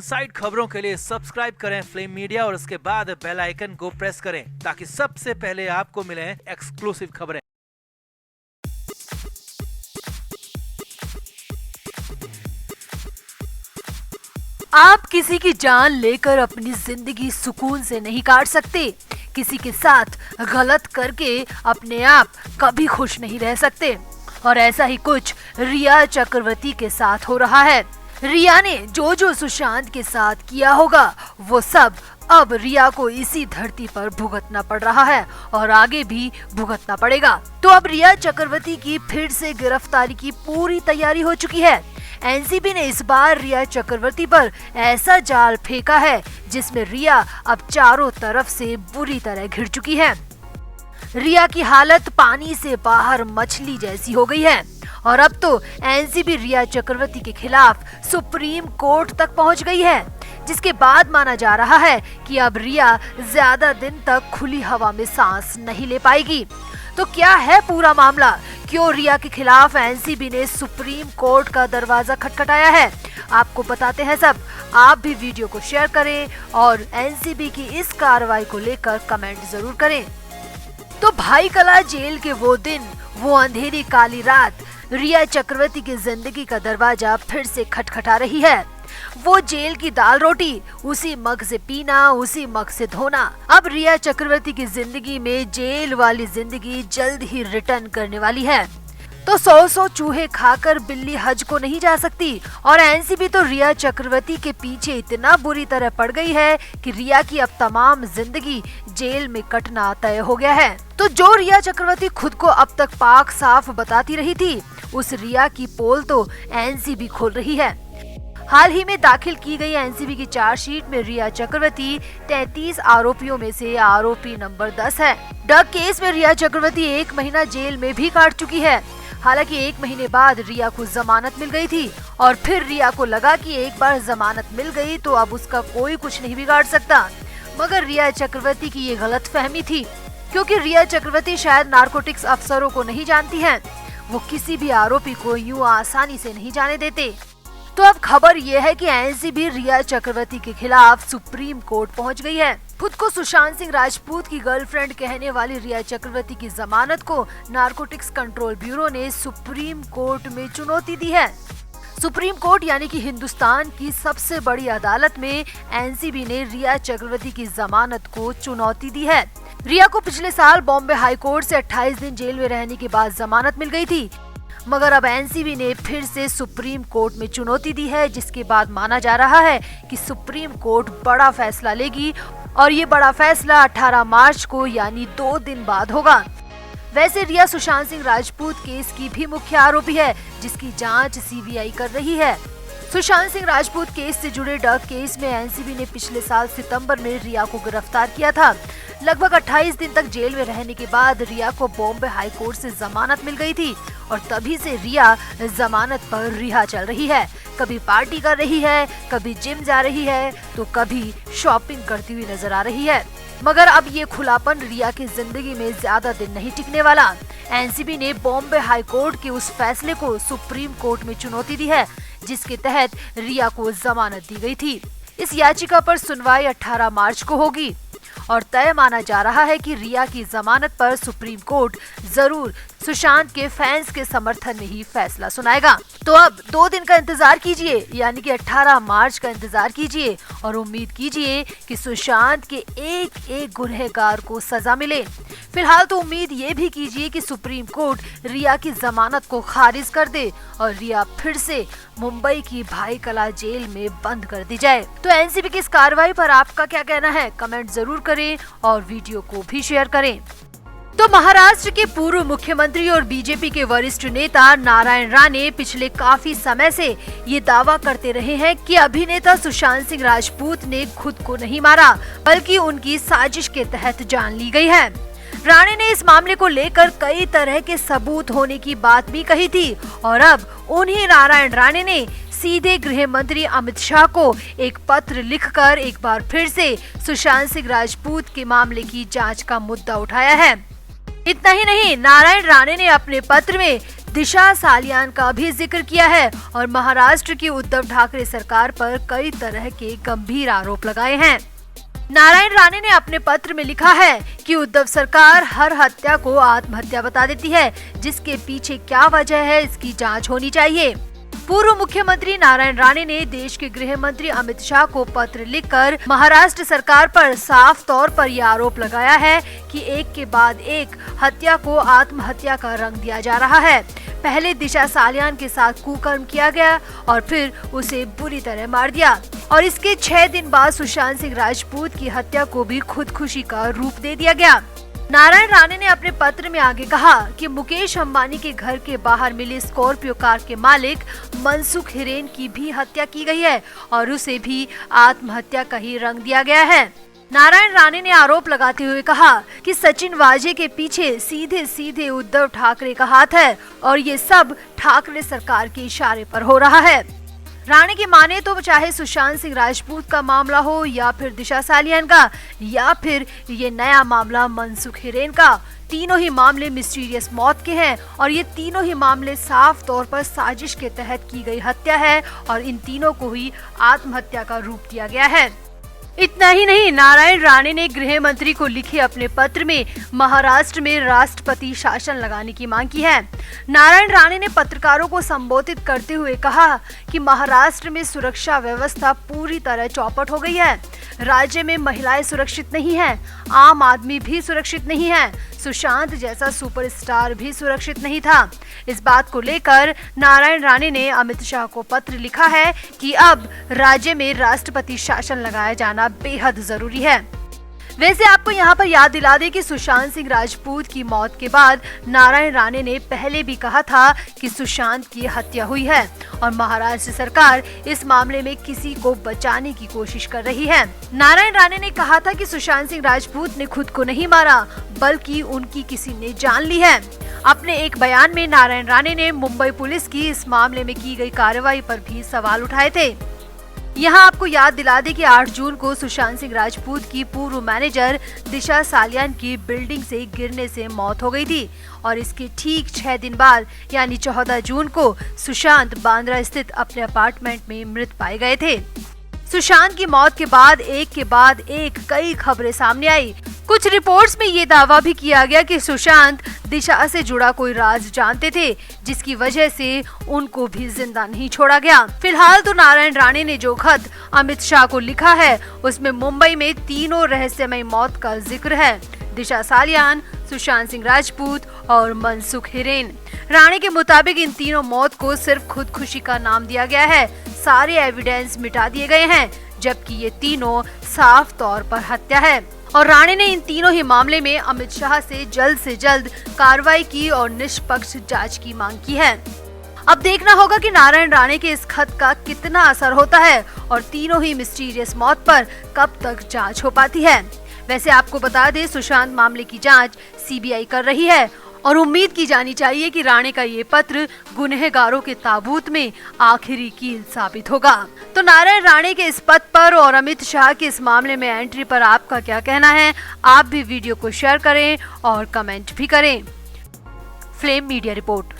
Side खबरों के लिए सब्सक्राइब करें फ्लेम मीडिया और उसके बाद बेल आइकन को प्रेस करें ताकि सबसे पहले आपको मिले एक्सक्लूसिव खबरें। आप किसी की जान लेकर अपनी जिंदगी सुकून से नहीं काट सकते। किसी के साथ गलत करके अपने आप कभी खुश नहीं रह सकते। और ऐसा ही कुछ रिया चक्रवर्ती के साथ हो रहा है। रिया ने जो सुशांत के साथ किया होगा वो सब अब रिया को इसी धरती पर भुगतना पड़ रहा है और आगे भी भुगतना पड़ेगा। तो अब रिया चक्रवर्ती की फिर से गिरफ्तारी की पूरी तैयारी हो चुकी है। एनसीबी ने इस बार रिया चक्रवर्ती पर ऐसा जाल फेंका है जिसमें रिया अब चारों तरफ से बुरी तरह घिर चुकी है। रिया की हालत पानी से बाहर मछली जैसी हो गई है और अब तो एनसीबी रिया चक्रवर्ती के खिलाफ सुप्रीम कोर्ट तक पहुंच गई है, जिसके बाद माना जा रहा है कि अब रिया ज्यादा दिन तक खुली हवा में सांस नहीं ले पाएगी। तो क्या है पूरा मामला? क्यों रिया के खिलाफ एनसीबी ने सुप्रीम कोर्ट का दरवाजा खटखटाया है? आपको बताते हैं सब। आप भी वीडियो को शेयर करें और एनसीबी की इस कार्रवाई को लेकर कमेंट जरूर करें। तो भाई कला जेल के वो दिन, वो अंधेरी काली रात रिया चक्रवर्ती की जिंदगी का दरवाजा फिर से खटखटा रही है। वो जेल की दाल रोटी उसी मग से पीना, उसी मग से धोना। अब रिया चक्रवर्ती की जिंदगी में जेल वाली जिंदगी जल्द ही रिटर्न करने वाली है। तो 100 चूहे खाकर बिल्ली हज को नहीं जा सकती और एनसीबी तो रिया चक्रवर्ती के पीछे इतना बुरी तरह पड़ गई है कि रिया की अब तमाम जिंदगी जेल में कटना तय हो गया है। तो जो रिया चक्रवर्ती खुद को अब तक पाक साफ बताती रही थी, उस रिया की पोल तो एनसीबी खोल रही है। हाल ही में दाखिल की गई एनसीबी की चार्जशीट में रिया चक्रवर्ती 33 आरोपियों में से आरोपी नंबर 10 है। ड्रग केस में रिया चक्रवर्ती 1 महीना जेल में भी काट चुकी है। हालांकि 1 महीने बाद रिया को जमानत मिल गई थी और फिर रिया को लगा कि एक बार जमानत मिल गई तो अब उसका कोई कुछ नहीं बिगाड़ सकता। मगर रिया चक्रवर्ती की ये गलतफहमी थी, क्योंकि रिया चक्रवर्ती शायद नारकोटिक्स अफसरों को नहीं जानती हैं। वो किसी भी आरोपी को यूं आसानी से नहीं जाने देते। तो अब खबर ये है कि एनसीबी रिया चक्रवर्ती के खिलाफ सुप्रीम कोर्ट पहुंच गई है। खुद को सुशांत सिंह राजपूत की गर्लफ्रेंड कहने वाली रिया चक्रवर्ती की जमानत को नारकोटिक्स कंट्रोल ब्यूरो ने सुप्रीम कोर्ट में चुनौती दी है। सुप्रीम कोर्ट यानी कि हिंदुस्तान की सबसे बड़ी अदालत में एनसीबी ने रिया चक्रवर्ती की जमानत को चुनौती दी है। रिया को पिछले साल बॉम्बे हाई कोर्ट से 28 दिन जेल में रहने के बाद जमानत मिल गई थी, मगर अब एनसीबी ने फिर से सुप्रीम कोर्ट में चुनौती दी है, जिसके बाद माना जा रहा है कि सुप्रीम कोर्ट बड़ा फैसला लेगी और ये बड़ा फैसला 18 मार्च को यानी 2 दिन बाद होगा। वैसे रिया सुशांत सिंह राजपूत केस की भी मुख्य आरोपी है, जिसकी जांच सीबीआई कर रही है। सुशांत सिंह राजपूत केस से जुड़े ड्रग केस में एनसीबी ने पिछले साल सितंबर में रिया को गिरफ्तार किया था। लगभग 28 दिन तक जेल में रहने के बाद रिया को बॉम्बे हाई कोर्ट से जमानत मिल गई थी और तभी से रिया जमानत पर रिहा चल रही है। कभी पार्टी कर रही है, कभी जिम जा रही है, तो कभी शॉपिंग करती हुई नजर आ रही है। मगर अब ये खुलापन रिया की जिंदगी में ज्यादा दिन नहीं टिकने वाला। एनसीबी ने बॉम्बे हाई कोर्ट के उस फैसले को सुप्रीम कोर्ट में चुनौती दी है, जिसके तहत रिया को जमानत दी गई थी। इस याचिका पर सुनवाई 18 मार्च को होगी और तय माना जा रहा है कि रिया की जमानत पर सुप्रीम कोर्ट जरूर सुशांत के फैंस के समर्थन में ही फैसला सुनाएगा। तो अब 2 दिन का इंतजार कीजिए, यानी कि 18 मार्च का इंतजार कीजिए और उम्मीद कीजिए कि सुशांत के एक गुनहगार को सजा मिले। फिलहाल तो उम्मीद ये भी कीजिए कि सुप्रीम कोर्ट रिया की जमानत को खारिज कर दे और रिया फिर से मुंबई की भाई कला जेल में बंद कर दी जाए। तो एनसीबी की इस कार्रवाई पर आपका क्या कहना है? कमेंट जरूर करें और वीडियो को भी शेयर करें। तो महाराष्ट्र के पूर्व मुख्यमंत्री और बीजेपी के वरिष्ठ नेता नारायण राणे पिछले काफी समय से ये दावा करते रहे हैं कि अभिनेता सुशांत सिंह राजपूत ने खुद को नहीं मारा, बल्कि उनकी साजिश के तहत जान ली गई है। राणे ने इस मामले को लेकर कई तरह के सबूत होने की बात भी कही थी और अब उन्हीं नारायण राणे ने सीधे गृह मंत्री अमित शाह को एक पत्र लिखकर एक बार फिर से सुशांत सिंह राजपूत के मामले की जांच का मुद्दा उठाया है। इतना ही नहीं, नारायण राणे ने अपने पत्र में दिशा सालियान का भी जिक्र किया है और महाराष्ट्र की उद्धव ठाकरे सरकार पर कई तरह के गंभीर आरोप लगाए हैं। नारायण राणे ने अपने पत्र में लिखा है कि उद्धव सरकार हर हत्या को आत्महत्या बता देती है, जिसके पीछे क्या वजह है इसकी जांच होनी चाहिए। पूर्व मुख्यमंत्री नारायण राणे ने देश के गृह मंत्री अमित शाह को पत्र लिखकर महाराष्ट्र सरकार पर साफ तौर पर यह आरोप लगाया है कि एक के बाद एक हत्या को आत्महत्या का रंग दिया जा रहा है। पहले दिशा सालियान के साथ कुकर्म किया गया और फिर उसे बुरी तरह मार दिया और इसके 6 दिन बाद सुशांत सिंह राजपूत की हत्या को भी खुदकुशी का रूप दे दिया गया। नारायण राणे ने अपने पत्र में आगे कहा कि मुकेश अंबानी के घर के बाहर मिली स्कॉर्पियो कार के मालिक मनसुख हिरेन की भी हत्या की गई है और उसे भी आत्महत्या का ही रंग दिया गया है। नारायण राणे ने आरोप लगाते हुए कहा कि सचिन वाजे के पीछे सीधे सीधे उद्धव ठाकरे का हाथ है और ये सब ठाकरे सरकार के इशारे पर हो रहा है। राणे की माने तो चाहे सुशांत सिंह राजपूत का मामला हो या फिर दिशा सालियान का या फिर ये नया मामला मनसुख हिरेन का, तीनों ही मामले मिस्टीरियस मौत के हैं और ये तीनों ही मामले साफ तौर पर साजिश के तहत की गई हत्या है और इन तीनों को ही आत्महत्या का रूप दिया गया है। इतना ही नहीं, नारायण राणे ने गृह मंत्री को लिखे अपने पत्र में महाराष्ट्र में राष्ट्रपति शासन लगाने की मांग की है। नारायण राणे ने पत्रकारों को संबोधित करते हुए कहा कि महाराष्ट्र में सुरक्षा व्यवस्था पूरी तरह चौपट हो गई है। राज्य में महिलाएं सुरक्षित नहीं हैं, आम आदमी भी सुरक्षित नहीं है, सुशांत जैसा सुपरस्टार भी सुरक्षित नहीं था। इस बात को लेकर नारायण राणे ने अमित शाह को पत्र लिखा है कि अब राज्य में राष्ट्रपति शासन लगाया जाना बेहद जरूरी है। वैसे आपको यहाँ पर याद दिला दें कि सुशांत सिंह राजपूत की मौत के बाद नारायण राणे ने पहले भी कहा था कि सुशांत की हत्या हुई है और महाराष्ट्र सरकार इस मामले में किसी को बचाने की कोशिश कर रही है। नारायण राणे ने कहा था कि सुशांत सिंह राजपूत ने खुद को नहीं मारा बल्कि उनकी किसी ने जान ली है। अपने एक बयान में नारायण राणे ने मुंबई पुलिस की इस मामले में की गई कार्रवाई पर भी सवाल उठाए थे। यहाँ आपको याद दिला दें कि 8 जून को सुशांत सिंह राजपूत की पूर्व मैनेजर दिशा सालियान की बिल्डिंग से गिरने से मौत हो गई थी और इसके ठीक 6 दिन बाद यानी 14 जून को सुशांत बांद्रा स्थित अपने अपार्टमेंट में मृत पाए गए थे। सुशांत की मौत के बाद एक कई खबरें सामने आई। कुछ रिपोर्ट्स में ये दावा भी किया गया कि सुशांत दिशा से जुड़ा कोई राज जानते थे जिसकी वजह से उनको भी जिंदा नहीं छोड़ा गया। फिलहाल तो नारायण राणे ने जो खत अमित शाह को लिखा है उसमें मुंबई में तीनों रहस्यमय मौत का जिक्र है, दिशा सालियान, सुशांत सिंह राजपूत और मनसुख हिरेन। राणे के मुताबिक इन तीनों मौत को सिर्फ खुदकुशी का नाम दिया गया है, सारे एविडेंस मिटा दिए गए हैं जबकि ये तीनों साफ तौर पर हत्या है और राणे ने इन तीनों ही मामले में अमित शाह से जल्द कार्रवाई की और निष्पक्ष जांच की मांग की है। अब देखना होगा कि नारायण राणे के इस खत का कितना असर होता है और तीनों ही मिस्टीरियस मौत पर कब तक जांच हो पाती है। वैसे आपको बता दें, सुशांत मामले की जांच सीबीआई कर रही है और उम्मीद की जानी चाहिए कि राणे का ये पत्र गुनहगारों के ताबूत में आखिरी कील साबित होगा। तो नारायण राणे के इस पत्र पर और अमित शाह के इस मामले में एंट्री पर आपका क्या कहना है? आप भी वीडियो को शेयर करें और कमेंट भी करें। Flame media report.